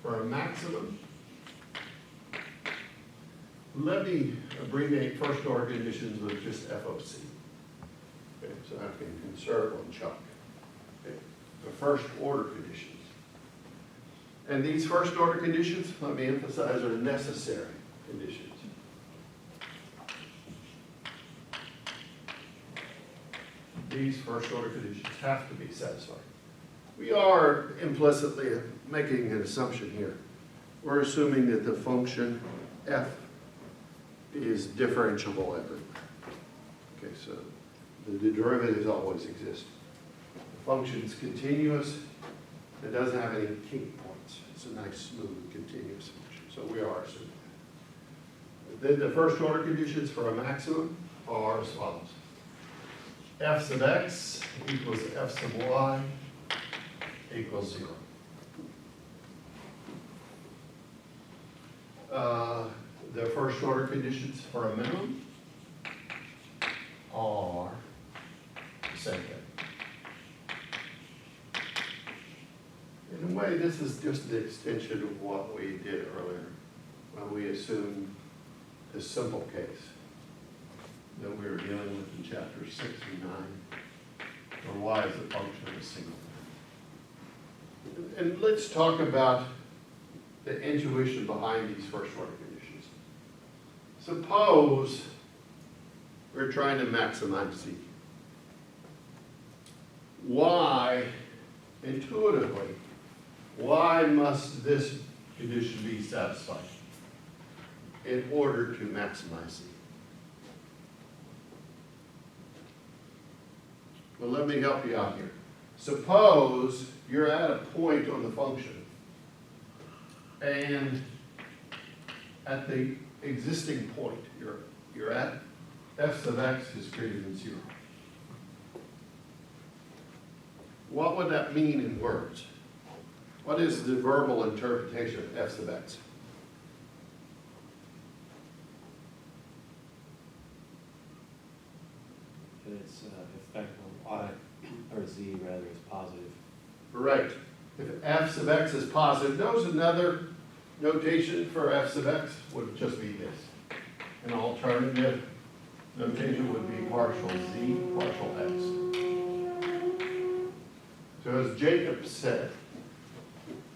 for a maximum. Let me abbreviate first order conditions with just FOC. Okay, so I can conserve on chalk. Okay, the first order conditions. And these first order conditions, let me emphasize, are necessary conditions. These first order conditions have to be satisfied. We are implicitly making an assumption here. We're assuming that the function f is differentiable everywhere. Okay, so the derivatives always exist. The function is continuous. It doesn't have any kink points. It's a nice, smooth, continuous function. So we are assuming that. Then the first order conditions for a maximum are as follows. F sub x equals f sub y equals 0. The first order conditions for a minimum are the same thing. In a way, this is just the extension of what we did earlier when we assumed the simple case that we were dealing with in chapters 6 and 9, where y is a function of a single. And let's talk about the intuition behind these first order conditions. Suppose we're trying to maximize z. Why, intuitively, why must this condition be satisfied in order to maximize z? Well, let me help you out here. Suppose you're at a point on the function, and at the existing point you're at, f sub x is greater than 0. What would that mean in words? What is the verbal interpretation of f sub x? Its effect on y, or z rather, is positive. Right. If f sub x is positive, notice another notation for f sub x would just be this. An alternative notation would be partial z, partial x. So as Jacob said,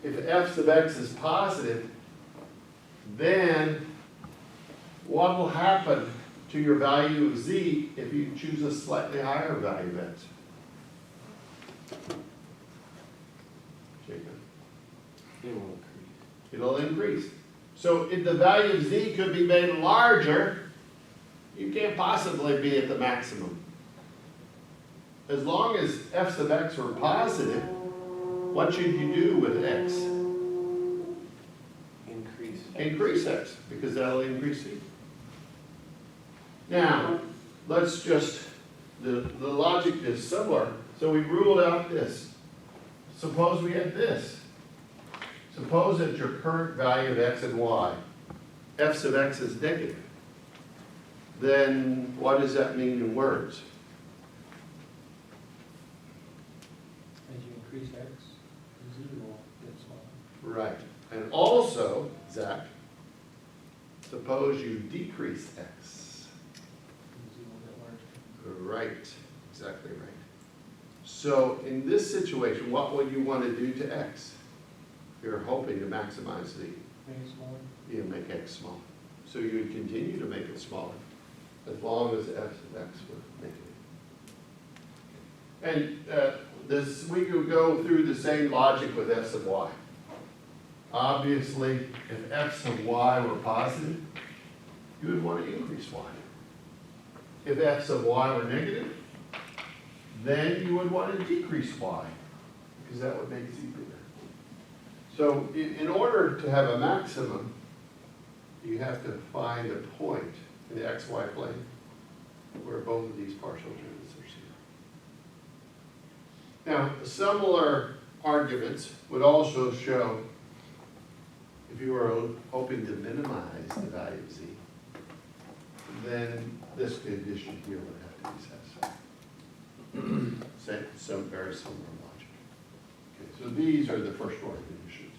if f sub x is positive, then what will happen to your value of z if you choose a slightly higher value of x? Jacob? It will increase. It'll increase. So if the value of z could be made larger, you can't possibly be at the maximum. As long as f sub x were positive, what should you do with x? Increase. Increase x, because that'll increase z. Now, let's just, the logic is similar. So we ruled out this. Suppose we had this. Suppose that your current value of x and y, f sub x is negative. Then what does that mean in words? As you increase x, z will get smaller. Right. And also, Zach, suppose you decrease x. Z will get larger. Right. Exactly right. So in this situation, what would you want to do to x? You're hoping to maximize z. Make it smaller. You make x small. So you would continue to make it smaller as long as f of x were negative. And we could go through the same logic with f sub y. Obviously, if f sub y were positive, you would want to increase y. If f sub y were negative, then you would want to decrease y, because that would make z bigger. So in order to have a maximum, you have to find a point in the xy plane where both of these partial derivatives are 0. Now, similar arguments would also show if you were hoping to minimize the value of z, then this condition here would have to be satisfied. Some very similar logic. Okay, so these are the first order conditions.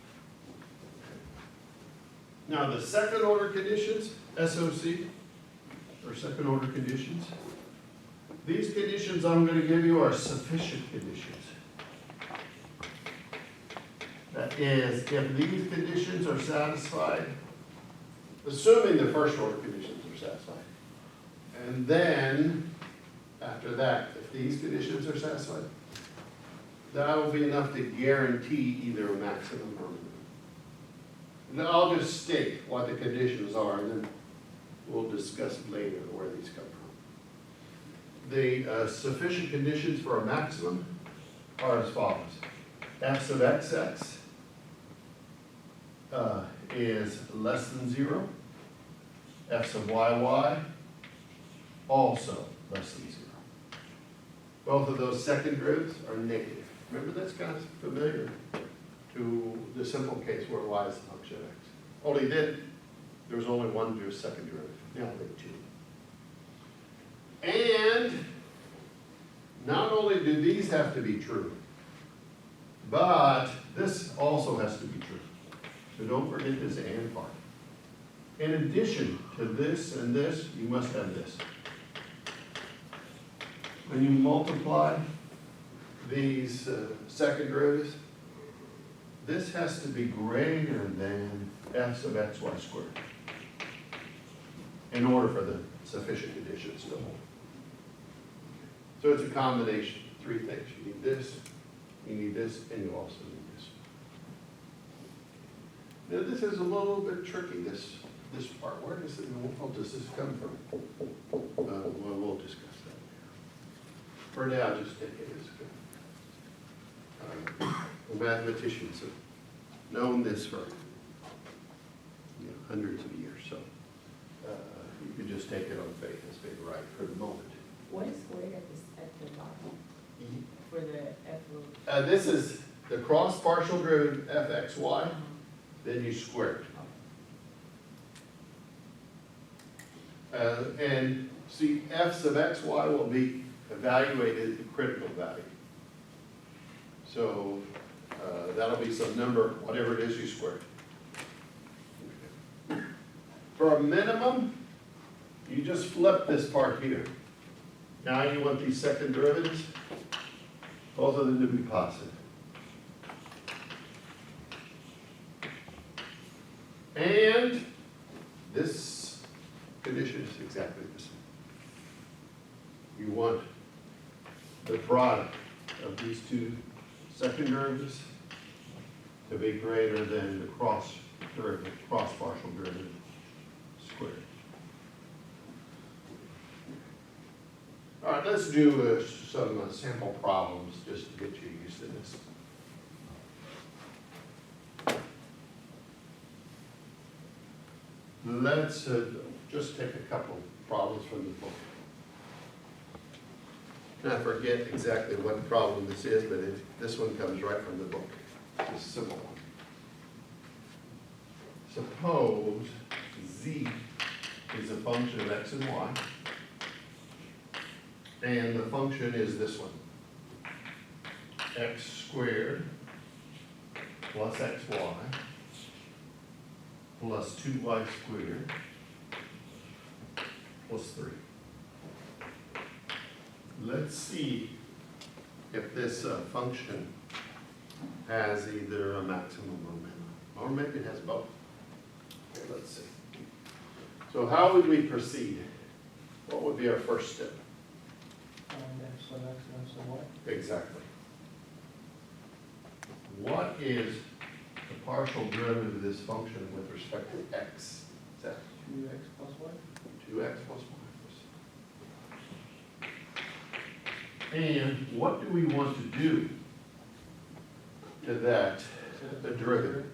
Now, the second order conditions, SOC, or second order conditions, these conditions I'm gonna give you are sufficient conditions. That is, if these conditions are satisfied, assuming the first order conditions are satisfied. And then, after that, if these conditions are satisfied, that will be enough to guarantee either a maximum or a minimum. And I'll just state what the conditions are, and then we'll discuss later where these come from. The sufficient conditions for a maximum are as follows. F sub XX is less than 0. F sub YY also less than 0. Both of those second derivatives are negative. Remember, that's kind of familiar to the simple case where y is a function of x. Only then, there was only one second derivative. Now there are 2. And not only do these have to be true, but this also has to be true. So don't forget this and part. In addition to this and this, you must have this. When you multiply these second derivatives, this has to be greater than f sub xy squared in order for the sufficient conditions to hold. So it's a combination of 3 things. You need this, and you also need this. Now this is a little bit tricky, this part. Where does this come from? Well, we'll discuss that. For now, just take it as good. Mathematicians have known this for hundreds of years, so you can just take it on faith as being right for the moment. What is squared at the bottom for the f of? This is the cross partial derivative fxy, then you square it. And see, f sub xy will be evaluated at the critical value. So that'll be some number, whatever it is you square. For a minimum, you just flip this part here. Now you want these second derivatives, both of them to be positive. And this condition is exactly the same. You want the product of these 2 second derivatives to be greater than the cross partial derivative squared. All right, let's do some sample problems just to get you used to this. Let's just take a couple problems from the book. And I forget exactly what problem this is, but this one comes right from the book. It's a simple one. Suppose z is a function of x and y, and the function is this one, x squared plus xy plus 2y squared plus 3. Let's see if this function has either a maximum or minimum, or maybe it has both. Okay, let's see. So how would we proceed? What would be our first step? F sub x and f sub y. Exactly. What is the partial derivative of this function with respect to x? Is that 2x plus y. 2x plus y? And what do we want to do to that, the derivative?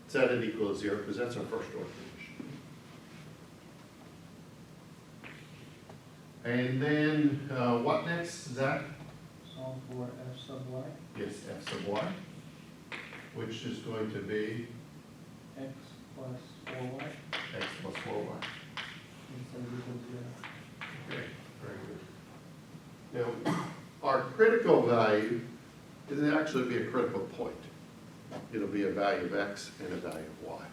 Set it equal to 0, because that's our first order condition. And then what next, Zach? Solve for f sub y. Yes, f sub y, which is going to be X plus 4y. x plus 4y. Instead of equal to 0. Okay, very good. Now, our critical value is actually be a critical point. It'll be a value of x and a value of y.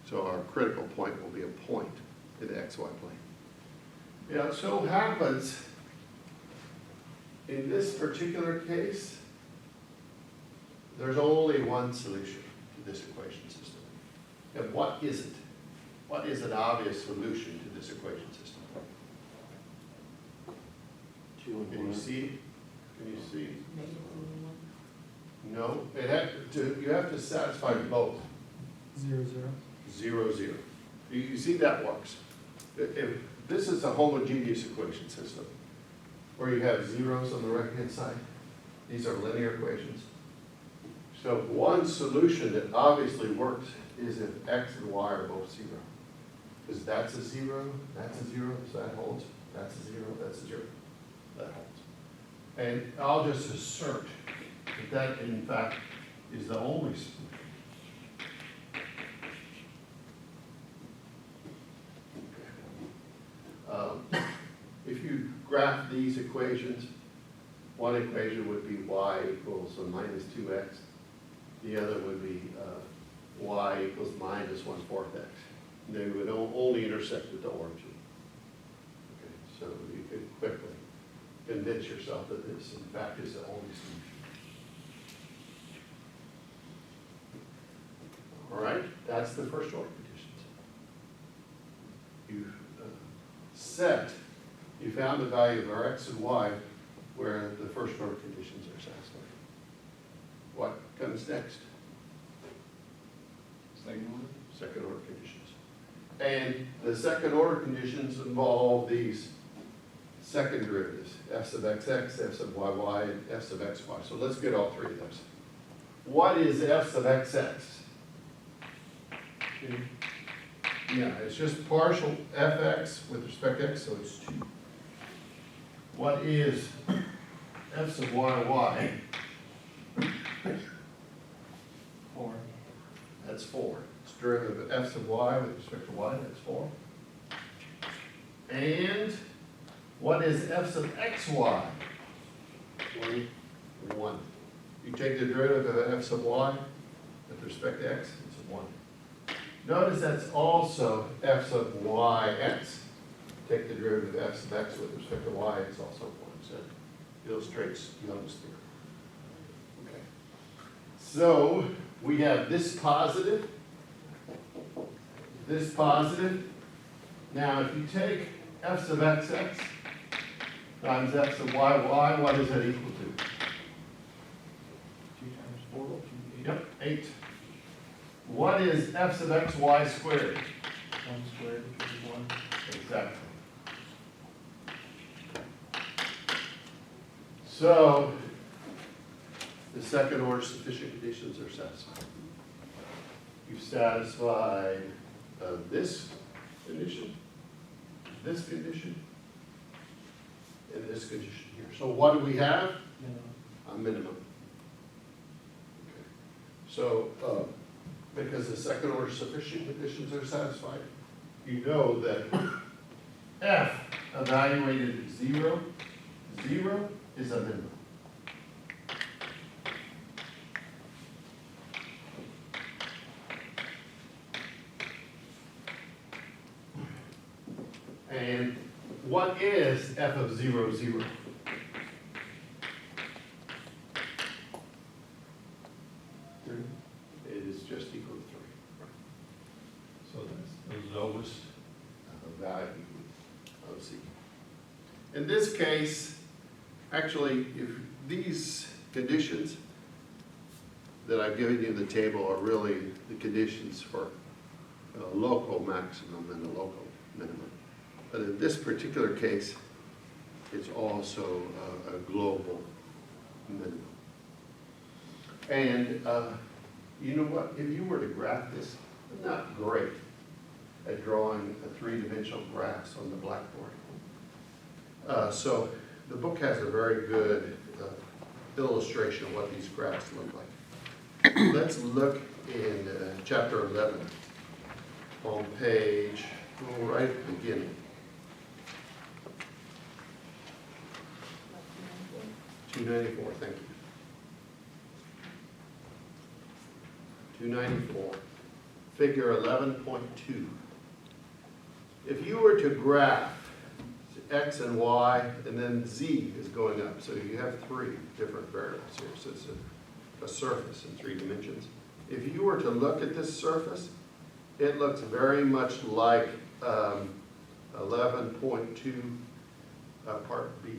So our critical point will be a point in the XY plane. Yeah, it so happens in this particular case, there's only one solution to this equation system. And what is it? What is an obvious solution to this equation system? 2 and Can you 1. see? Can you see? Negative one. No, you have to satisfy both. 0, 0. 0, 0. You see that works. If this is a homogeneous equation system, where you have zeros on the right-hand side, these are linear equations. So one solution that obviously works is if x and y are both 0. Because that's a 0, that's a 0, so that holds. That's a 0, that's a 0, that holds. And I'll just assert that that in fact is the only solution. If you graph these equations, one equation would be y equals a minus 2x. The other would be y equals minus 1/4 x. They would only intersect at the origin. Okay, so you could quickly convince yourself that this, in fact, is the only solution. All right, that's the first order conditions. You've you found the value of our x and y where the first order conditions are satisfied. What comes next? Second order conditions. And the second order conditions involve these second derivatives, f sub xx, f sub yy, and f sub xy. So let's get all three of those. What is f sub xx? Yeah, it's just partial fx with respect to x, so it's 2. What is f sub yy? 4. That's 4. It's derivative of f sub y with respect to y, that's 4. And what is f sub xy? 1. You take the derivative of f sub y with respect to x, it's 1. Notice that's also f sub yx. Take the derivative of f sub x with respect to y, it's also 1. So it illustrates Young's theorem. Okay. So we have this positive. Now if you take f sub xx times f sub yy, what is that equal to? 2 times 4, 8. Yep, 8. What is f sub xy squared? 1 squared, which is 1. Exactly. So, the second order sufficient conditions are satisfied. You've satisfied this condition, and this condition here. So what do we have? A minimum. Okay. So, because the second order sufficient conditions are satisfied, you know that f evaluated at 0, 0 is a minimum. And what is f of 0, 0? It is just equal to 3. So that's the lowest value of z. In this case, actually, if these conditions that I've given you in the table are really the conditions for a local maximum and a local minimum. But in this particular case, it's also a global minimum. And you know what? If you were to graph this, I'm not great at drawing a 3-dimensional graphs on the blackboard. So the book has a very good illustration of what these graphs look like. Let's look in chapter 11 on page, right at the beginning. 294, thank you. 294. figure 11.2. If you were to graph x and y, and then z is going up, so you have three different variables here, so it's a surface in 3 dimensions. If you were to look at this surface, it looks very much like 11.2 part B.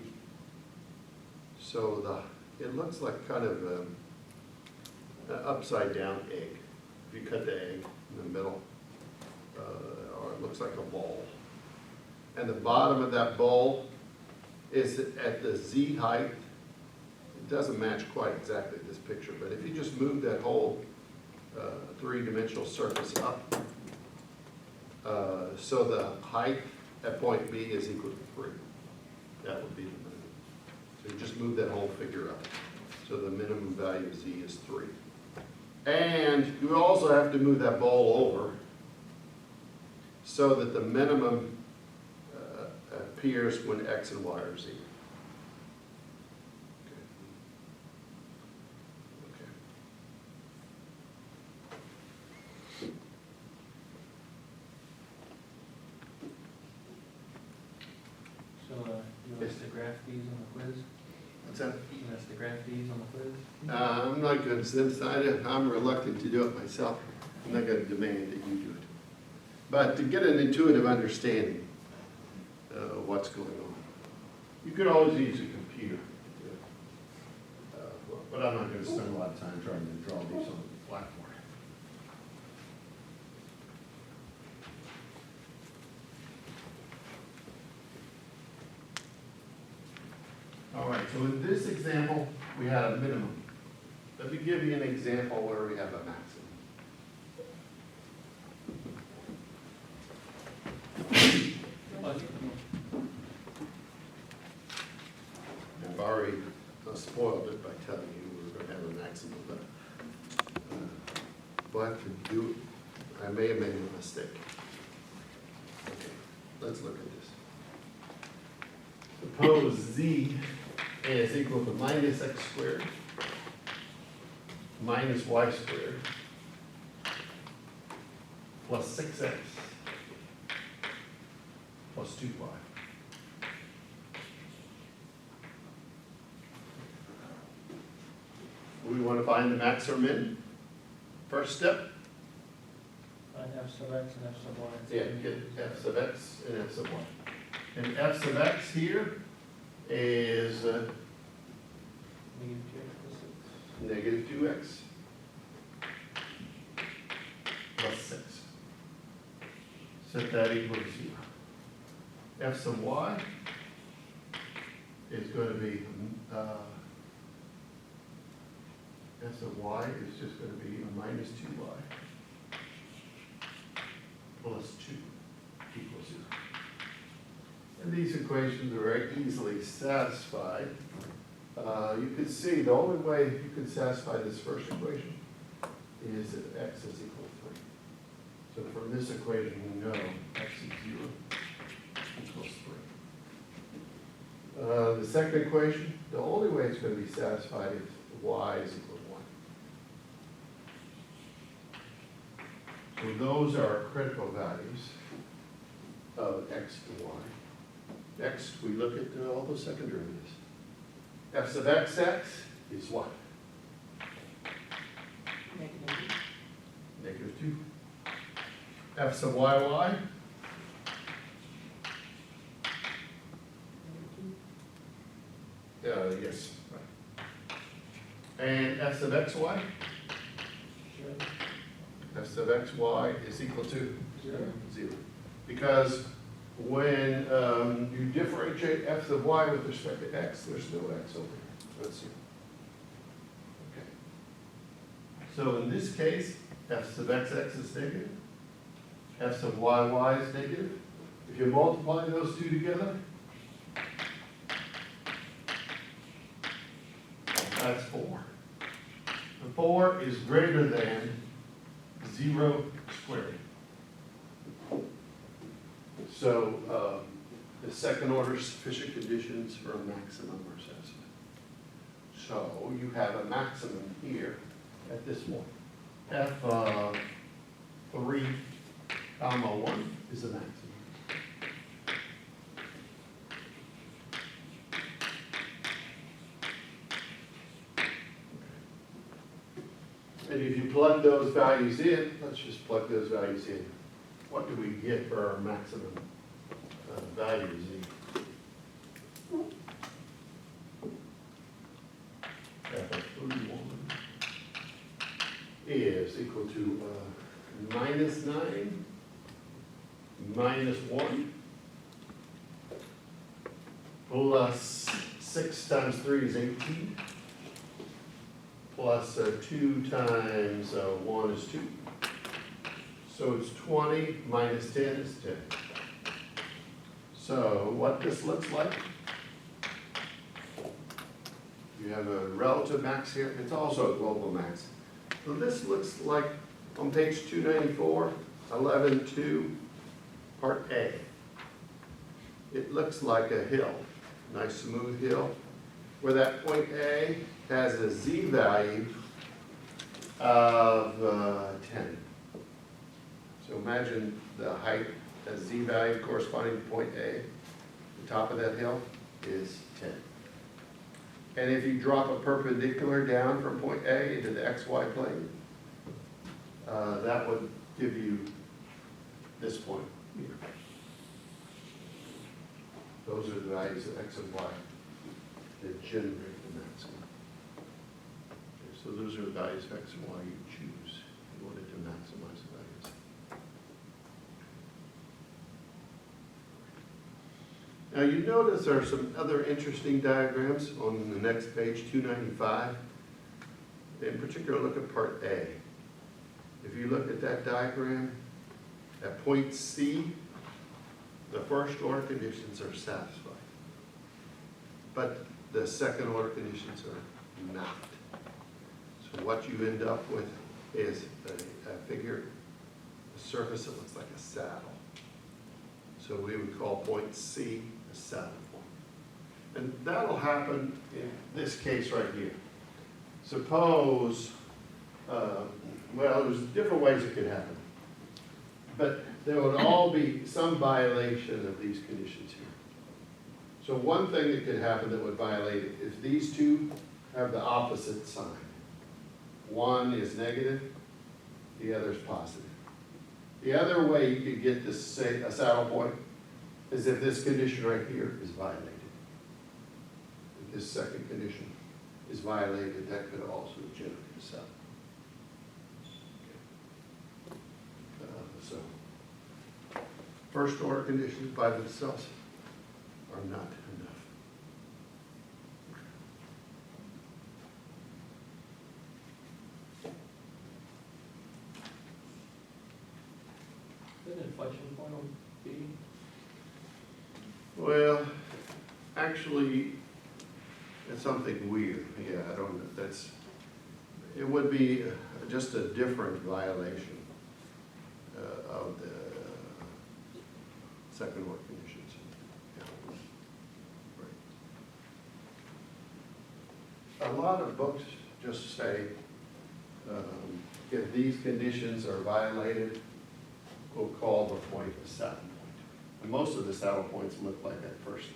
So it looks like kind of an upside down egg. If you cut the egg in the middle, or it looks like a bowl. And the bottom of that bowl is at the z height. It doesn't match quite exactly this picture, but if you just move that whole 3-dimensional surface up, so the height at point B is equal to 3. That would be the minimum. So you just move that whole figure up. So the minimum value of z is 3. And you also have to move that bowl over so that the minimum appears when x and y are 0. So, you want us to graph these on the quiz? What's that? You want us to graph these on the quiz? I'm not going to, since I'm reluctant to do it myself, I'm not going to demand that you do it. But to get an intuitive understanding of what's going on, you could always use a computer. But I'm not going to spend a lot of time trying to draw these on the blackboard. All right, so in this example, we had a minimum. Let me give you an example where we have a maximum. I've already spoiled it by telling you we're going to have a maximum, but we'll have to do, I may have made a mistake. Okay, let's look at this. Suppose z is equal to minus x squared minus y squared plus 6x plus 2y. We want to find the max or min. First step, Find f sub x and f sub y. get f sub x and f sub y. And f sub x here is Negative 2x plus 6. negative 2x plus 6. Set that equal to 0. F sub y is going to be, f sub y is just going to be a minus 2y plus 2 equals 0. And these equations are very easily satisfied. You can see the only way you can satisfy this first equation is if x is equal to 3. So from this equation, we know x is 0 equals 3. The second equation, the only way it's going to be satisfied is y is equal to 1. So those are our critical values of x and y. Next, we look at all those second derivatives. F sub xx is what? Negative 2. F sub yy? Yes. Right. And f sub xy? F sub xy is equal to 0. Because when you differentiate f sub y with respect to x, there's no x over here. Let's see. Okay. So in this case, f sub xx is negative. F sub yy is negative. If you multiply those two together, that's 4. The 4 is greater than 0 squared. So the second order sufficient conditions for a maximum are satisfied. So you have a maximum here at this point. F 3, comma 1 is the maximum. And if you plug those values in, let's just plug those values in. What do we get for our maximum value Z? F of 31 is equal to minus 9 minus 1 plus 6 times 3 is 18 plus 2 times 1 is 2. So it's 20 minus 10 is 10. So what this looks like, you have a relative max here. It's also a global max. So this looks like on page 294, 11.2, part A. It looks like a hill, nice smooth hill, where that point A has a Z value of 10. So imagine the height as Z value corresponding to point A. The top of that hill is 10. And if you drop a perpendicular down from point A into the XY plane, that would give you this point here. Those are the values of X and Y that generate the maximum. Okay, so those are the values of X and Y you choose in order to maximize the values. Now you notice there are some other interesting diagrams on the next page, 295. In particular, look at part A. If you look at that diagram, at point C, the first order conditions are satisfied. But the second order conditions are not. So what you end up with is a figure, a surface that looks like a saddle. So we would call point C a saddle point. And that'll happen in this case right here. Suppose, well, there's different ways it could happen. But there would all be some violation of these conditions here. So one thing that could happen that would violate it, if these two have the opposite sign. One is negative, the other is positive. The other way you could get this, say, a saddle point, is if this condition right here is violated. If this second condition is violated, that could also generate a saddle. So, first order conditions by themselves are not enough. Is there an inflection point on B? Well, actually, it's something weird. Yeah, I don't know. It would be just a different violation of the second order conditions. Yeah. Right. A lot of books just say, if these conditions are violated, we'll call the point a saddle point. And most of the saddle points look like that first